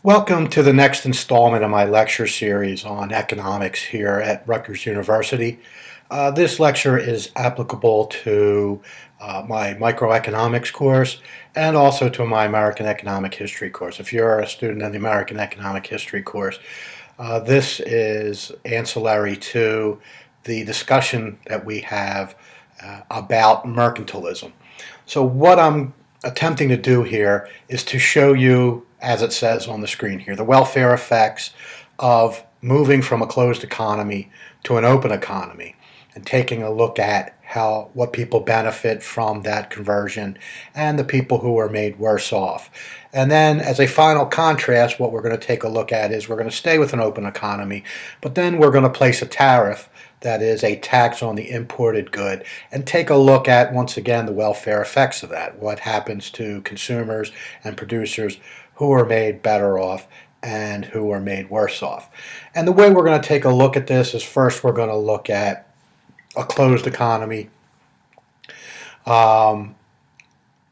Welcome to the next installment of my lecture series on economics here at Rutgers University. This lecture is applicable to my microeconomics course and also to my American Economic History course. If you're a student in the American Economic History course, this is ancillary to the discussion that we have about mercantilism. So what I'm attempting to do here is to show you, as it says on the screen here, the welfare effects of moving from a closed economy to an open economy and taking a look at what people benefit from that conversion and the people who are made worse off. And then as a final contrast, what we're going to take a look at is we're going to stay with an open economy, but then we're going to place a tariff, that is a tax on the imported good, and take a look at, once again, the welfare effects of that. What happens to consumers and producers who are made better off and who are made worse off. And the way we're going to take a look at this is first we're going to look at a closed economy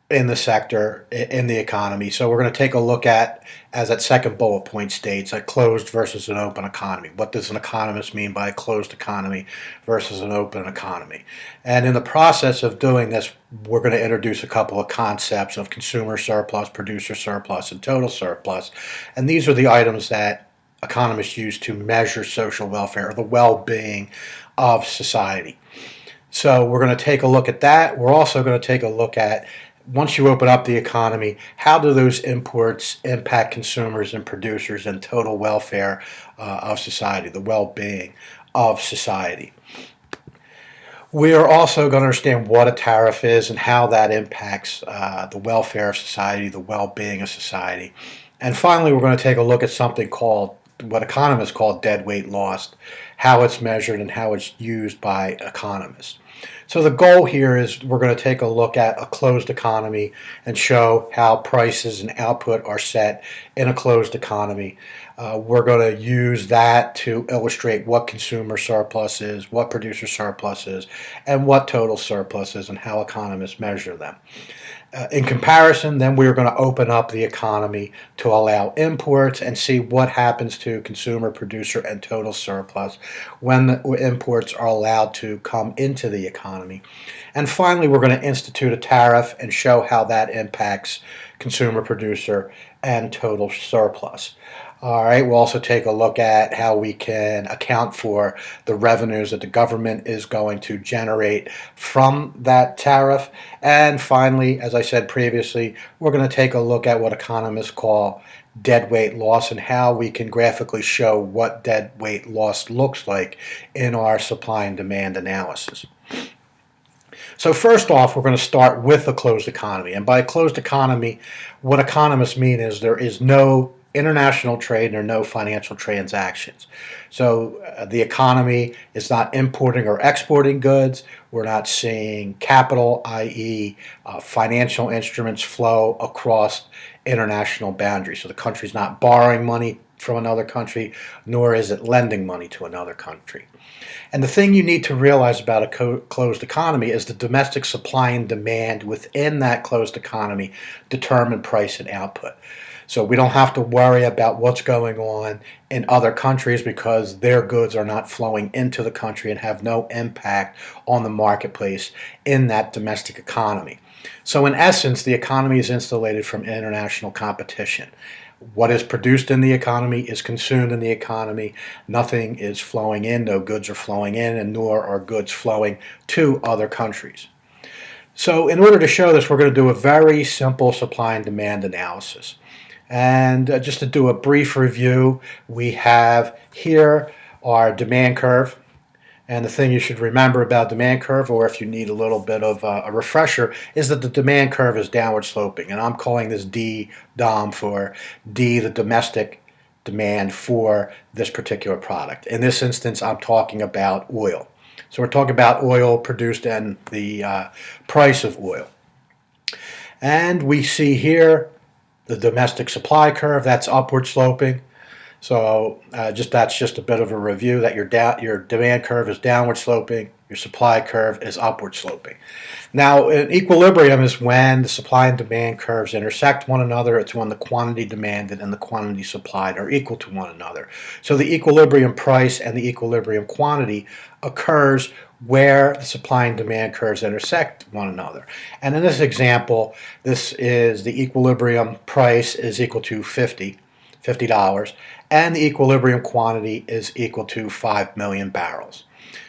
in the sector, in the economy. So we're going to take a look at, as that second bullet point states, a closed versus an open economy. What does an economist mean by a closed economy versus an open economy? And in the process of doing this, we're going to introduce a couple of concepts of consumer surplus, producer surplus, and total surplus. And these are the items that economists use to measure social welfare, or the well-being of society. So we're going to take a look at that. We're also going to take a look at, once you open up the economy, how do those imports impact consumers and producers and total welfare of society, the well-being of society. We are also going to understand what a tariff is and how that impacts the welfare of society, the well-being of society. And finally, we're going to take a look at something called, what economists call deadweight loss, how it's measured and how it's used by economists. So the goal here is we're going to take a look at a closed economy and show how prices and output are set in a closed economy. We're going to use that to illustrate what consumer surplus is, what producer surplus is, and what total surplus is, and how economists measure them. In comparison, then we're going to open up the economy to allow imports and see what happens to consumer, producer, and total surplus when the imports are allowed to come into the economy. And finally, we're going to institute a tariff and show how that impacts consumer, producer, and total surplus. All right, we'll also take a look at how we can account for the revenues that the government is going to generate from that tariff. And finally, as I said previously, we're going to take a look at what economists call deadweight loss and how we can graphically show what deadweight loss looks like in our supply and demand analysis. So first off, we're going to start with a closed economy. And by a closed economy, what economists mean is there is no international trade and there are no financial transactions. So the economy is not importing or exporting goods. We're not seeing capital, i.e. Financial instruments, flow across international boundaries. So the country's not borrowing money from another country, nor is it lending money to another country. And the thing you need to realize about a closed economy is the domestic supply and demand within that closed economy determine price and output. So we don't have to worry about what's going on in other countries because their goods are not flowing into the country and have no impact on the marketplace in that domestic economy. So in essence, the economy is insulated from international competition. What is produced in the economy is consumed in the economy. Nothing is flowing in, no goods are flowing in, and nor are goods flowing to other countries. So in order to show this, we're going to do a very simple supply and demand analysis. And just to do a brief review, we have here our demand curve. And the thing you should remember about demand curve, or if you need a little bit of a refresher, is that the demand curve is downward sloping. And I'm calling this D, DOM, for D, the domestic demand for this particular product. In this instance, I'm talking about oil. So we're talking about oil produced and the price of oil. And we see here the domestic supply curve, that's upward sloping. So that's just a bit of a review that your demand curve is downward sloping, Your supply curve is upward sloping. Now, an equilibrium is when the supply and demand curves intersect one another. It's when the quantity demanded and the quantity supplied are equal to one another. So the equilibrium price and the equilibrium quantity occurs where the supply and demand curves intersect one another. And in this example, this is the equilibrium price is equal to $50, and the equilibrium quantity is equal to 5 million barrels.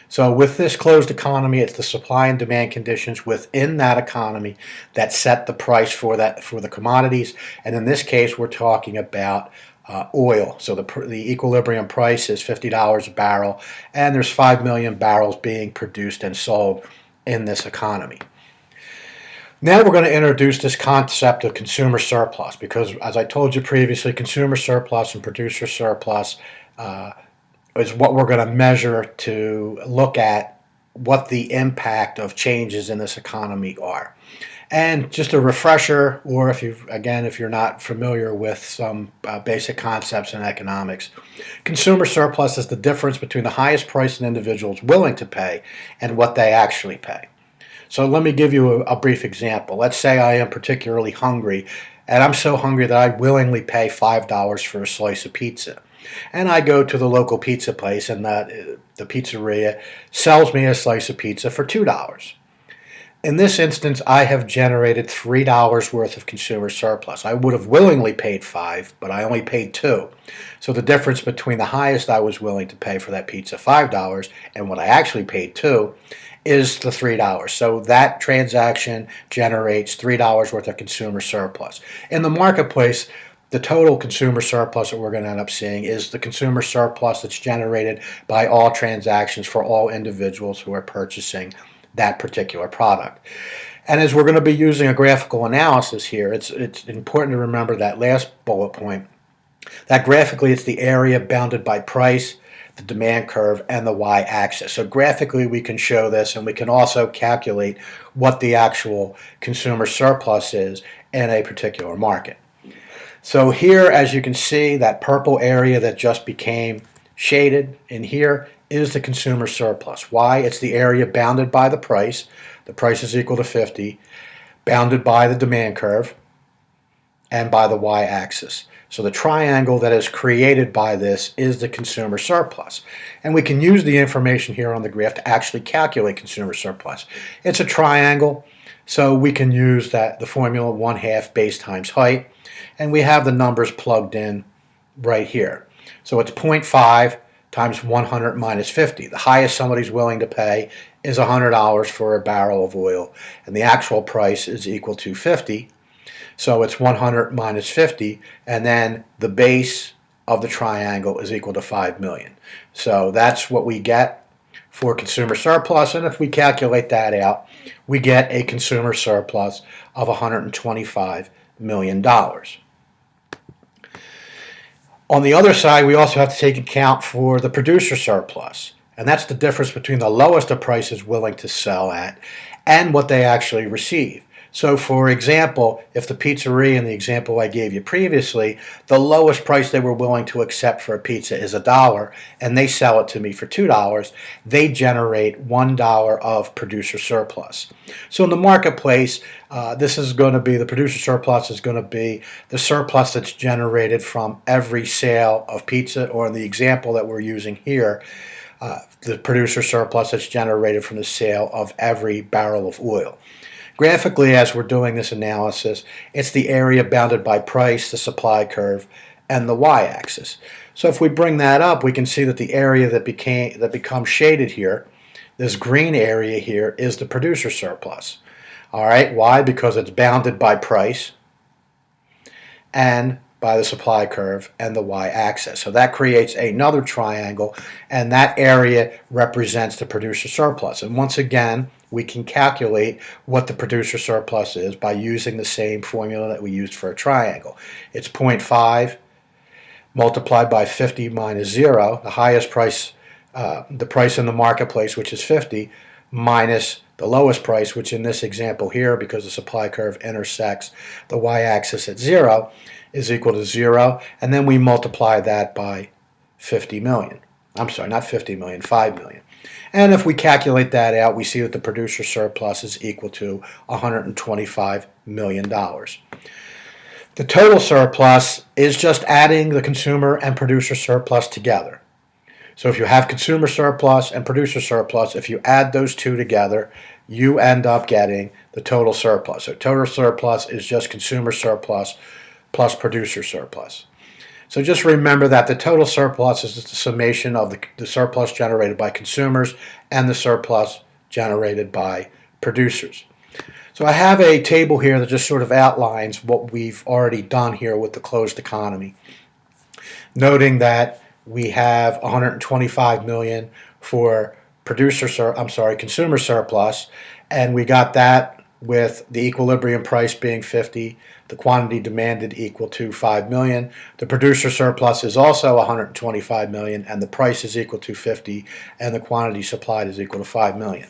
So with this closed economy, it's the supply and demand conditions within that economy that set the price for the commodities. And in this case, we're talking about oil. So the equilibrium price is $50 a barrel, and there's 5 million barrels being produced and sold in this economy. Now we're going to introduce this concept of consumer surplus because, as I told you previously, consumer surplus and producer surplus is what we're going to measure to look at what the impact of changes in this economy are. And just a refresher, or if you're not familiar with some basic concepts in economics, consumer surplus is the difference between the highest price an individual is willing to pay and what they actually pay. So let me give you a brief example. Let's say I am particularly hungry, and I'm so hungry that I'd willingly pay $5 for a slice of pizza. And I go to the local pizza place, and the pizzeria sells me a slice of pizza for $2. In this instance, I have generated $3 worth of consumer surplus. I would have willingly paid $5, but I only paid $2. So the difference between the highest I was willing to pay for that pizza, $5, and what I actually paid $2, is the $3. So that transaction generates $3 worth of consumer surplus. In the marketplace, the total consumer surplus that we're going to end up seeing is the consumer surplus that's generated by all transactions for all individuals who are purchasing that particular product. And as we're going to be using a graphical analysis here, it's important to remember that last bullet point, that graphically it's the area bounded by price, the demand curve, and the y-axis. So graphically we can show this, and we can also calculate what the actual consumer surplus is in a particular market. So here, as you can see, that purple area that just became shaded in here is the consumer surplus. Why? It's the area bounded by the price. The price is equal to 50, bounded by the demand curve, and by the y-axis. So the triangle that is created by this is the consumer surplus. And we can use the information here on the graph to actually calculate consumer surplus. It's a triangle, so we can use the formula 1/2 base times height, and we have the numbers plugged in right here. So it's 0.5 times 100 minus 50. The highest somebody's willing to pay is $100 for a barrel of oil, and the actual price is equal to 50. So it's 100 minus 50, and then the base of the triangle is equal to 5 million. So that's what we get for consumer surplus, and if we calculate that out, we get a consumer surplus of $125 million. On the other side, we also have to take account for the producer surplus, and that's the difference between the lowest a price is willing to sell at and what they actually receive. So for example, if the pizzeria in the example I gave you previously, the lowest price they were willing to accept for a pizza is $1, and they sell it to me for $2, they generate $1 of producer surplus. So in the marketplace, this is going to be, the producer surplus is going to be the surplus that's generated from every sale of pizza, or in the example that we're using here, the producer surplus that's generated from the sale of every barrel of oil. Graphically, as we're doing this analysis, it's the area bounded by price, the supply curve, and the y-axis. So if we bring that up, we can see that the area that becomes shaded here, this green area here, is the producer surplus. All right, why? Because it's bounded by price and by the supply curve and the y-axis. So that creates another triangle, and that area represents the producer surplus. And once again, we can calculate what the producer surplus is by using the same formula that we used for a triangle. It's 0.5 multiplied by 50 minus 0, the highest price, the price in the marketplace, which is 50, minus the lowest price, which in this example here, because the supply curve intersects the y-axis at 0, is equal to 0, and then we multiply that by 50 million. I'm sorry, not 50 million, 5 million. And if we calculate that out, we see that the producer surplus is equal to $125 million. The total surplus is just adding the consumer and producer surplus together. So if you have consumer surplus and producer surplus, if you add those two together, you end up getting the total surplus. So total surplus is just consumer surplus plus producer surplus. So just remember that the total surplus is the summation of the surplus generated by consumers and the surplus generated by producers. So I have a table here that just sort of outlines what we've already done here with the closed economy, noting that we have 125 million for consumer surplus, and we got that with the equilibrium price being 50, the quantity demanded equal to 5 million. The producer surplus is also 125 million, and the price is equal to 50, and the quantity supplied is equal to 5 million.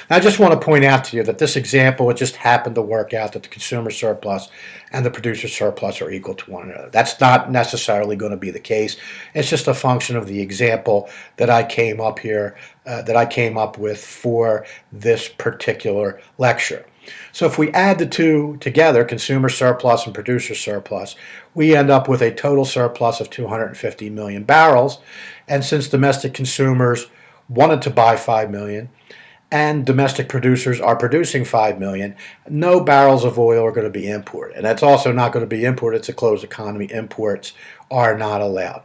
Now, I just want to point out to you that this example, it just happened to work out that the consumer surplus and the producer surplus are equal to one another. That's not necessarily going to be the case. It's just a function of the example that I came up with for this particular lecture. So if we add the two together, consumer surplus and producer surplus, we end up with a total surplus of 250 million barrels. And since domestic consumers wanted to buy 5 million, and domestic producers are producing 5 million, no barrels of oil are going to be imported. And that's also not going to be imported. It's a closed economy. Imports are not allowed.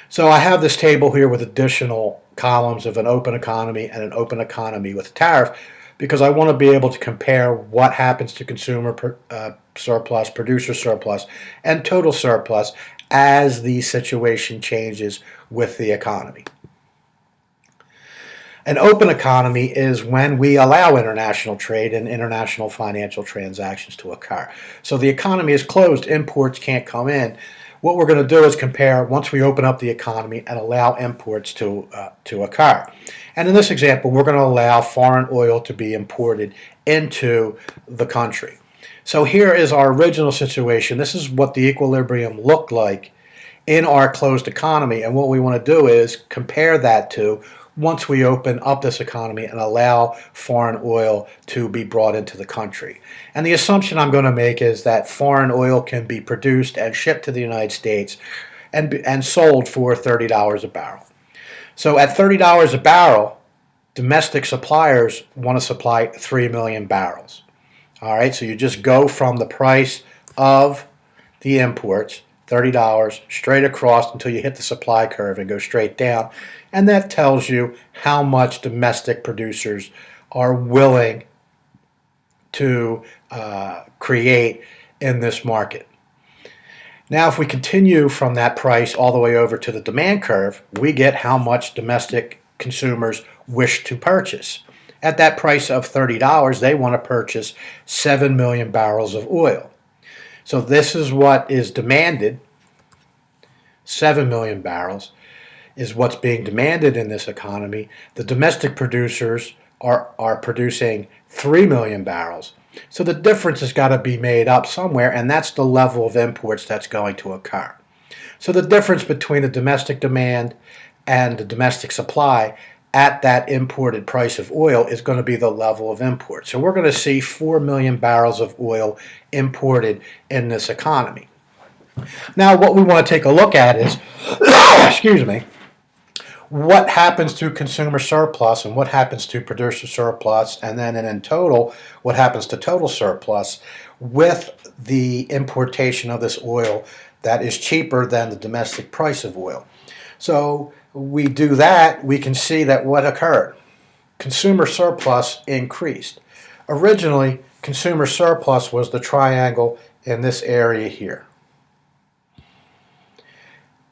So I have this table here with additional columns of an open economy and an open economy with a tariff, because I want to be able to compare what happens to consumer surplus, producer surplus, and total surplus as the situation changes with the economy. An open economy is when we allow international trade and international financial transactions to occur. So the economy is closed, imports can't come in. What we're going to do is compare once we open up the economy and allow imports to occur. And in this example, we're going to allow foreign oil to be imported into the country. So here is our original situation. This is what the equilibrium looked like in our closed economy. And what we want to do is compare that to once we open up this economy and allow foreign oil to be brought into the country. And the assumption I'm going to make is that foreign oil can be produced and shipped to the United States and sold for $30 a barrel. So at $30 a barrel, domestic suppliers want to supply 3 million barrels. All right, so you just go from the price of the imports, $30, straight across until you hit the supply curve and go straight down. And that tells you how much domestic producers are willing to create in this market. Now, if we continue from that price all the way over to the demand curve, we get how much domestic consumers wish to purchase. At that price of $30, they want to purchase 7 million barrels of oil. So this is what is demanded. 7 million barrels is what's being demanded in this economy. The domestic producers are producing 3 million barrels. So the difference has got to be made up somewhere, and that's the level of imports that's going to occur. So the difference between the domestic demand and the domestic supply at that imported price of oil is going to be the level of import. So we're going to see 4 million barrels of oil imported in this economy. Now, what we want to take a look at is, excuse me, what happens to consumer surplus and what happens to producer surplus, and then in total, what happens to total surplus with the importation of this oil that is cheaper than the domestic price of oil. So we do that, we can see that what occurred. Consumer surplus increased. Originally, consumer surplus was the triangle in this area here.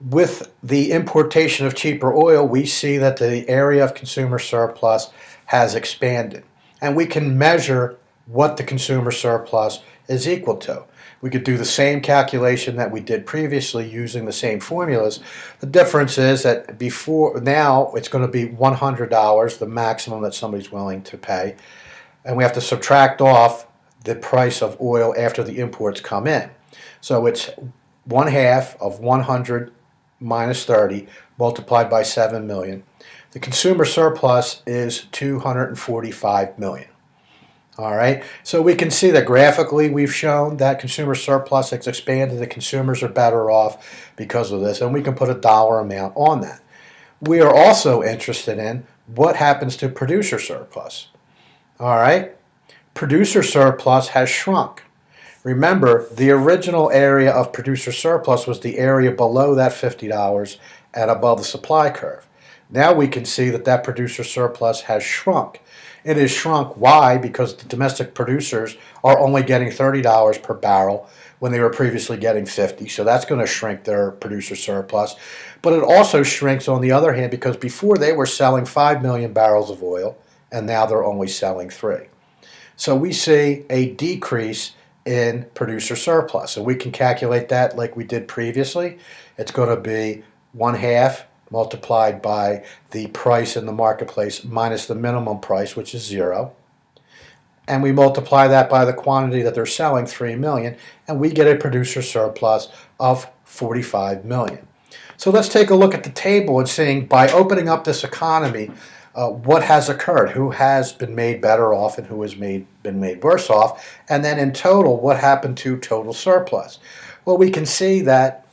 With the importation of cheaper oil, we see that the area of consumer surplus has expanded. And we can measure what the consumer surplus is equal to. We could do the same calculation that we did previously using the same formulas. The difference is that now it's going to be $100, the maximum that somebody's willing to pay. And we have to subtract off the price of oil after the imports come in. So it's 1/2 of 100 minus 30 multiplied by 7 million. The consumer surplus is 245 million. All right, so we can see that graphically we've shown that consumer surplus has expanded. The consumers are better off because of this, and we can put a dollar amount on that. We are also interested in what happens to producer surplus. All right, producer surplus has shrunk. Remember, the original area of producer surplus was the area below that $50 and above the supply curve. Now we can see that that producer surplus has shrunk. It has shrunk. Why? Because the domestic producers are only getting $30 per barrel when they were previously getting 50. So that's going to shrink their producer surplus. But it also shrinks on the other hand because before they were selling 5 million barrels of oil and now they're only selling 3. So we see a decrease in producer surplus. And we can calculate that like we did previously. It's going to be 1/2 multiplied by the price in the marketplace minus the minimum price, which is 0. And we multiply that by the quantity that they're selling, 3 million, and we get a producer surplus of 45 million. So let's take a look at the table and seeing by opening up this economy, what has occurred, who has been made better off and who has been made worse off, and then in total, what happened to total surplus. Well, we can see that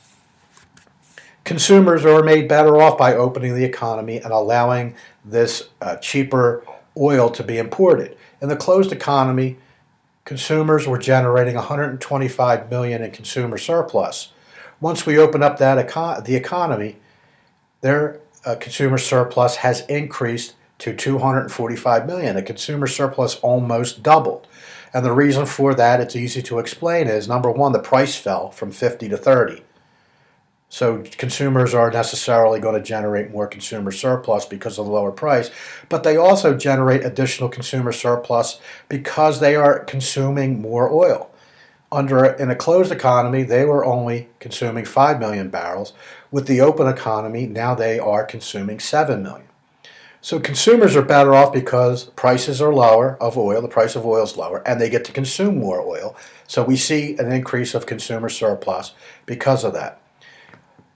consumers are made better off by opening the economy and allowing this cheaper oil to be imported. In the closed economy, consumers were generating 125 million in consumer surplus. Once we open up the economy, their consumer surplus has increased to 245 million. The consumer surplus almost doubled. And the reason for that, it's easy to explain, is number one, the price fell from 50 to 30. So consumers are necessarily going to generate more consumer surplus because of the lower price, but they also generate additional consumer surplus because they are consuming more oil. In a closed economy, they were only consuming 5 million barrels. With the open economy, now they are consuming 7 million. So consumers are better off because prices are lower of oil, the price of oil is lower, and they get to consume more oil. So we see an increase of consumer surplus because of that.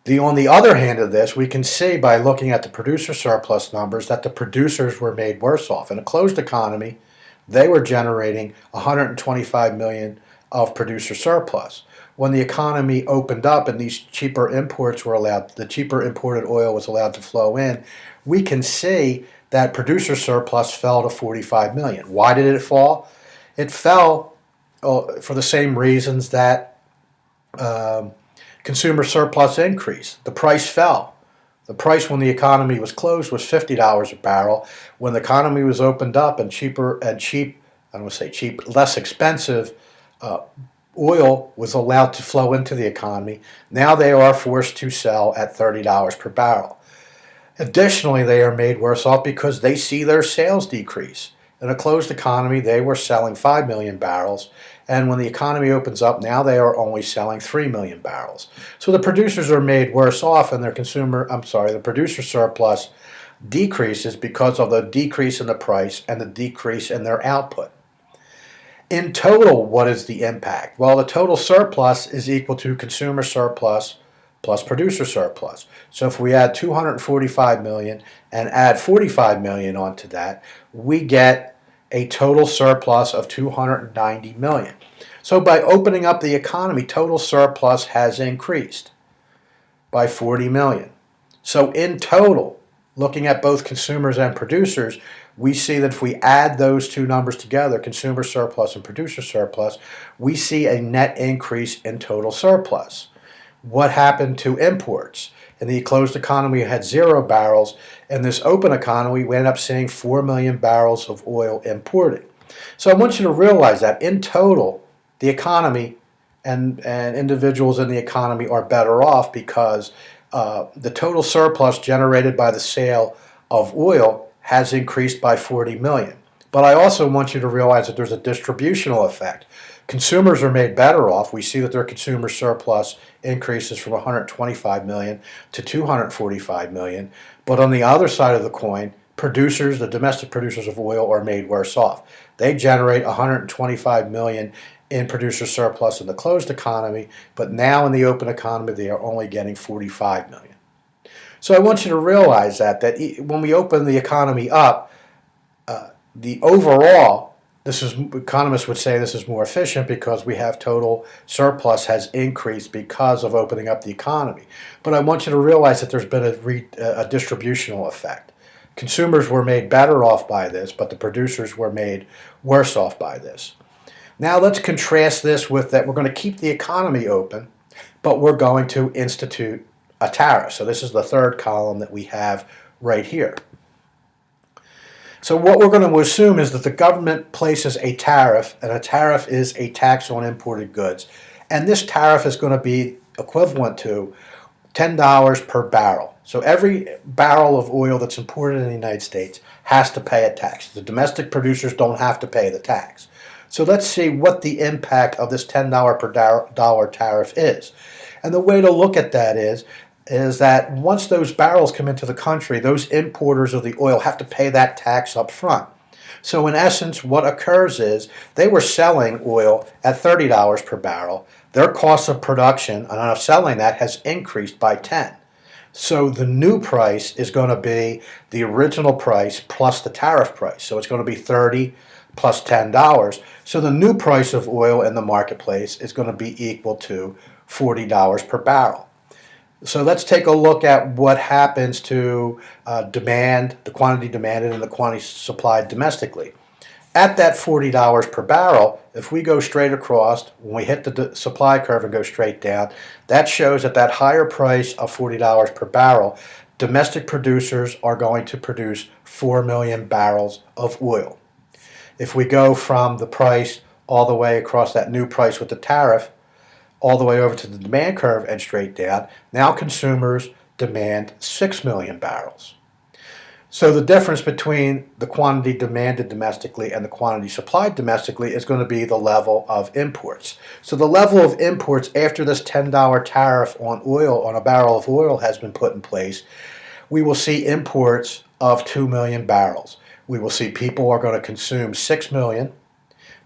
On the other hand of this, we can see by looking at the producer surplus numbers that the producers were made worse off. In a closed economy, they were generating 125 million of producer surplus. When the economy opened up and these cheaper imports were allowed, the cheaper imported oil was allowed to flow in, we can see that producer surplus fell to 45 million. Why did it fall? It fell for the same reasons that consumer surplus increased. The price fell. The price when the economy was closed was $50 a barrel. When the economy was opened up and less expensive oil was allowed to flow into the economy, now they are forced to sell at $30 per barrel. Additionally, they are made worse off because they see their sales decrease. In a closed economy, they were selling 5 million barrels, and when the economy opens up, now they are only selling 3 million barrels. So the producers are made worse off, and the producer surplus decreases because of the decrease in the price and the decrease in their output. In total, what is the impact? Well, the total surplus is equal to consumer surplus plus producer surplus. So if we add 245 million and add 45 million onto that, we get a total surplus of 290 million. So by opening up the economy, total surplus has increased by 40 million. So in total, looking at both consumers and producers, we see that if we add those two numbers together, consumer surplus and producer surplus, we see a net increase in total surplus. What happened to imports? In the closed economy, we had 0 barrels. In this open economy, we ended up seeing 4 million barrels of oil imported. So I want you to realize that in total, the economy and individuals in the economy are better off because the total surplus generated by the sale of oil has increased by 40 million. But I also want you to realize that there's a distributional effect. Consumers are made better off. We see that their consumer surplus increases from 125 million to 245 million. But on the other side of the coin, the domestic producers of oil are made worse off. They generate 125 million in producer surplus in the closed economy, but now in the open economy, they are only getting 45 million. So I want you to realize that when we open the economy up, the overall, this is economists would say this is more efficient because we have total surplus has increased because of opening up the economy. But I want you to realize that there's been a distributional effect. Consumers were made better off by this, but the producers were made worse off by this. Now let's contrast this with that we're going to keep the economy open, but we're going to institute a tariff. So this is the third column that we have right here. So what we're going to assume is that the government places a tariff, and a tariff is a tax on imported goods. And this tariff is going to be equivalent to $10 per barrel. So every barrel of oil that's imported in the United States has to pay a tax. The domestic producers don't have to pay the tax. So let's see what the impact of this $10 per dollar tariff is. And the way to look at that is that once those barrels come into the country, those importers of the oil have to pay that tax up front. So in essence, what occurs is they were selling oil at $30 per barrel. Their cost of production of selling that has increased by 10. So the new price is going to be the original price plus the tariff price. So it's going to be 30 plus $10. So the new price of oil in the marketplace is going to be equal to $40 per barrel. So let's take a look at what happens to demand, the quantity demanded and the quantity supplied domestically. At that $40 per barrel, if we go straight across, when we hit the supply curve and go straight down, that shows at that higher price of $40 per barrel, domestic producers are going to produce 4 million barrels of oil. If we go from the price all the way across that new price with the tariff, all the way over to the demand curve and straight down, now consumers demand 6 million barrels. So the difference between the quantity demanded domestically and the quantity supplied domestically is going to be the level of imports. So the level of imports after this $10 tariff on oil, on a barrel of oil has been put in place, we will see imports of 2 million barrels. We will see people are going to consume 6 million.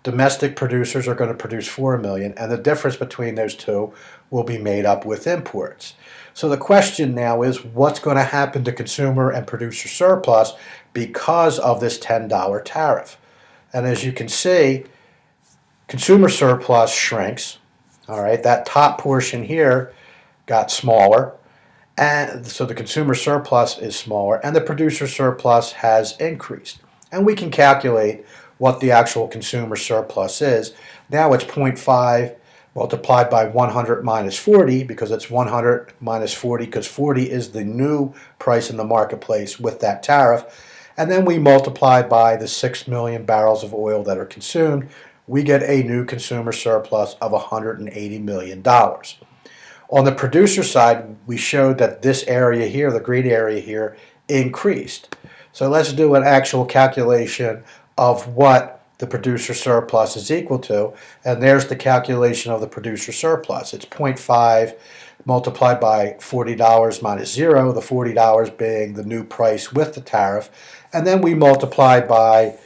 Domestic producers are going to produce 4 million, and the difference between those two will be made up with imports. So the question now is, what's going to happen to consumer and producer surplus because of this $10 tariff? And as you can see, consumer surplus shrinks. All right, that top portion here got smaller, and so the consumer surplus is smaller, and the producer surplus has increased. And we can calculate what the actual consumer surplus is. Now it's 0.5 multiplied by 100 minus 40, because it's 100 minus 40, because 40 is the new price in the marketplace with that tariff. And then we multiply by the 6 million barrels of oil that are consumed. We get a new consumer surplus of $180 million. On the producer side, we showed that this area here, the green area here, increased. So let's do an actual calculation of what the producer surplus is equal to, and there's the calculation of the producer surplus. It's 0.5 multiplied by $40 minus 0, the $40 being the new price with the tariff, and then we multiply by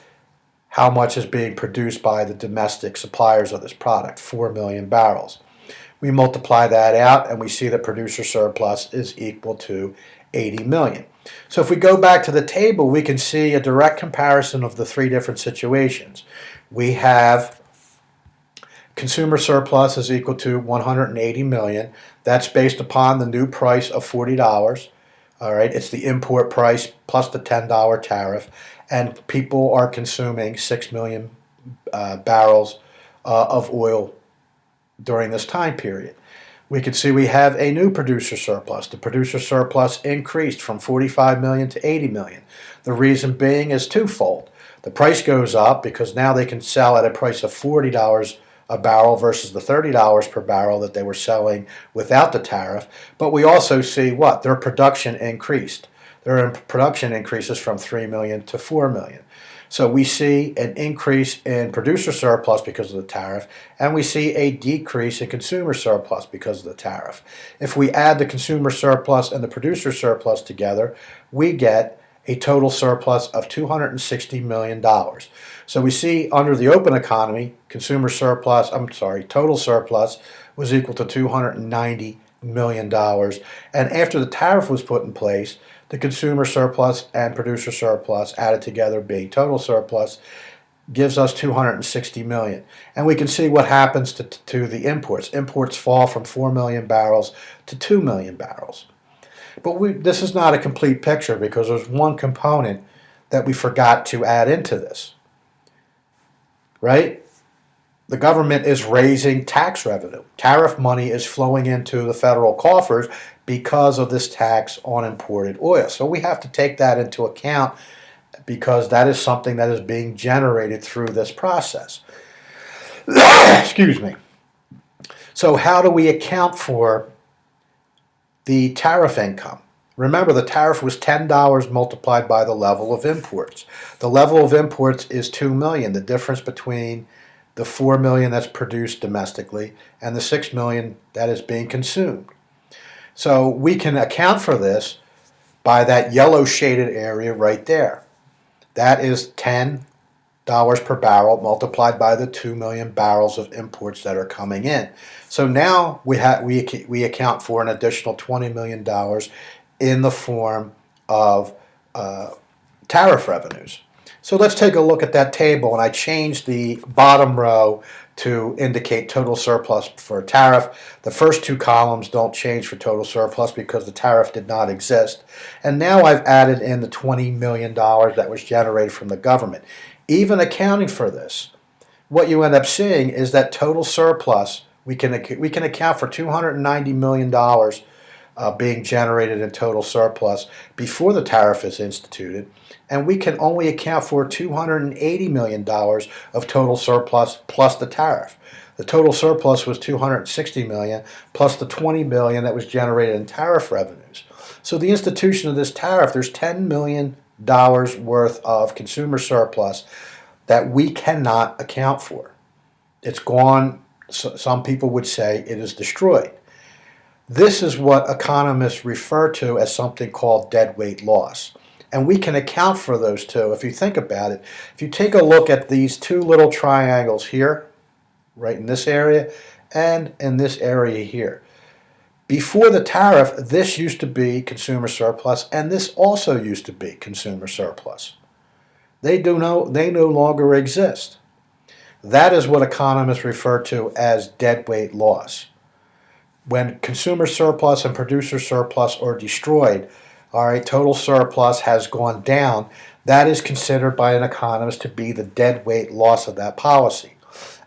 how much is being produced by the domestic suppliers of this product, 4 million barrels. We multiply that out and we see the producer surplus is equal to 80 million. So if we go back to the table, we can see a direct comparison of the three different situations. We have consumer surplus is equal to 180 million. That's based upon the new price of $40. All right, it's the import price plus the $10 tariff, and people are consuming 6 million barrels of oil during this time period. We can see we have a new producer surplus. The producer surplus increased from 45 million to 80 million. The reason being is twofold. The price goes up because now they can sell at a price of $40 a barrel versus the $30 per barrel that they were selling without the tariff. But we also see what? Their production increased. Their production increases from 3 million to 4 million. So we see an increase in producer surplus because of the tariff, and we see a decrease in consumer surplus because of the tariff. If we add the consumer surplus and the producer surplus together, we get a total surplus of $260 million. So we see under the open economy, total surplus was equal to $290 million. And after the tariff was put in place, the consumer surplus and producer surplus added together being total surplus gives us 260 million. And we can see what happens to the imports. Imports fall from 4 million barrels to 2 million barrels. But this is not a complete picture because there's one component that we forgot to add into this, right? The government is raising tax revenue. Tariff money is flowing into the federal coffers because of this tax on imported oil. So we have to take that into account because that is something that is being generated through this process. Excuse me. So how do we account for the tariff income? Remember, the tariff was $10 multiplied by the level of imports. The level of imports is 2 million, the difference between the 4 million that's produced domestically and the 6 million that is being consumed. So we can account for this by that yellow shaded area right there. That is $10 per barrel multiplied by the 2 million barrels of imports that are coming in. So now we account for an additional $20 million in the form of tariff revenues. So let's take a look at that table, and I changed the bottom row to indicate total surplus for a tariff. The first two columns don't change for total surplus because the tariff did not exist. And now I've added in the $20 million that was generated from the government. Even accounting for this, what you end up seeing is that total surplus, we can account for $290 million being generated in total surplus before the tariff is instituted, and we can only account for $280 million of total surplus plus the tariff. The total surplus was $260 million plus the $20 million that was generated in tariff revenues. So the institution of this tariff, there's $10 million worth of consumer surplus that we cannot account for. It's gone. Some people would say it is destroyed. This is what economists refer to as something called deadweight loss. And we can account for those two. If you think about it, if you take a look at these two little triangles here, right in this area, and in this area here. Before the tariff, this used to be consumer surplus, and this also used to be consumer surplus. They no longer exist. That is what economists refer to as deadweight loss. When consumer surplus and producer surplus are destroyed, all right, total surplus has gone down. That is considered by an economist to be the deadweight loss of that policy.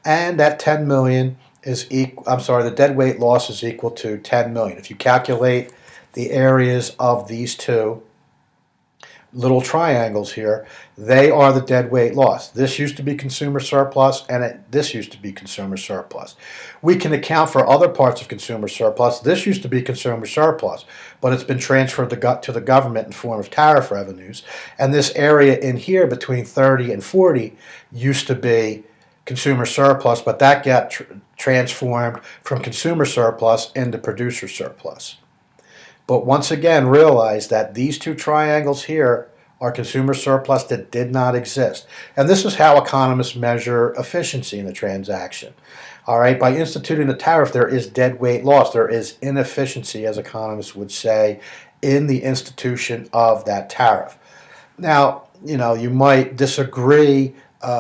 And that 10 million is the deadweight loss is equal to 10 million. If you calculate the areas of these two little triangles here, they are the deadweight loss. This used to be consumer surplus, and this used to be consumer surplus. We can account for other parts of consumer surplus. This used to be consumer surplus, but it's been transferred to the government in form of tariff revenues. And this area in here between 30 and 40 used to be consumer surplus, but that got transformed from consumer surplus into producer surplus. But once again, realize that these two triangles here are consumer surplus that did not exist. And this is how economists measure efficiency in a transaction. All right, by instituting the tariff, there is deadweight loss. There is inefficiency, as economists would say, in the institution of that tariff. Now, you might disagree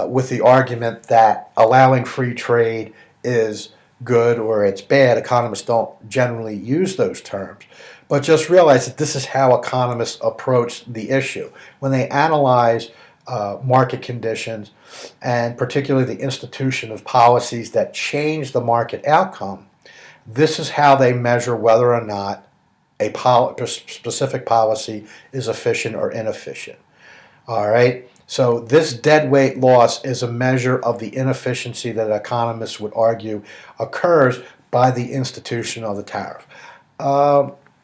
with the argument that allowing free trade is good or it's bad. Economists don't generally use those terms. But just realize that this is how economists approach the issue. When they analyze market conditions, and particularly the institution of policies that change the market outcome, this is how they measure whether or not a specific policy is efficient or inefficient. All right? So this deadweight loss is a measure of the inefficiency that economists would argue occurs by the institution of the tariff.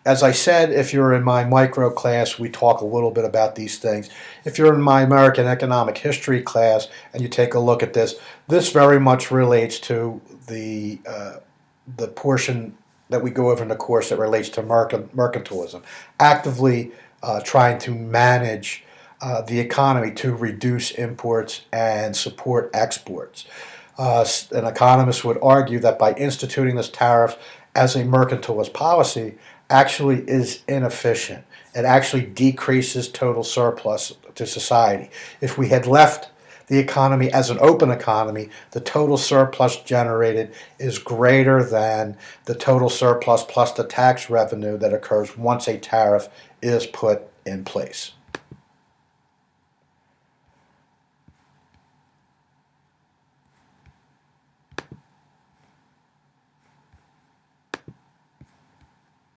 As I said, if you're in my micro class, we talk a little bit about these things. If you're in my American economic history class and you take a look at this, this very much relates to the portion that we go over in the course that relates to mercantilism, actively trying to manage the economy to reduce imports and support exports. An economist would argue that by instituting this tariff as a mercantilist policy actually is inefficient. It actually decreases total surplus to society. If we had left the economy as an open economy, the total surplus generated is greater than the total surplus plus the tax revenue that occurs once a tariff is put in place.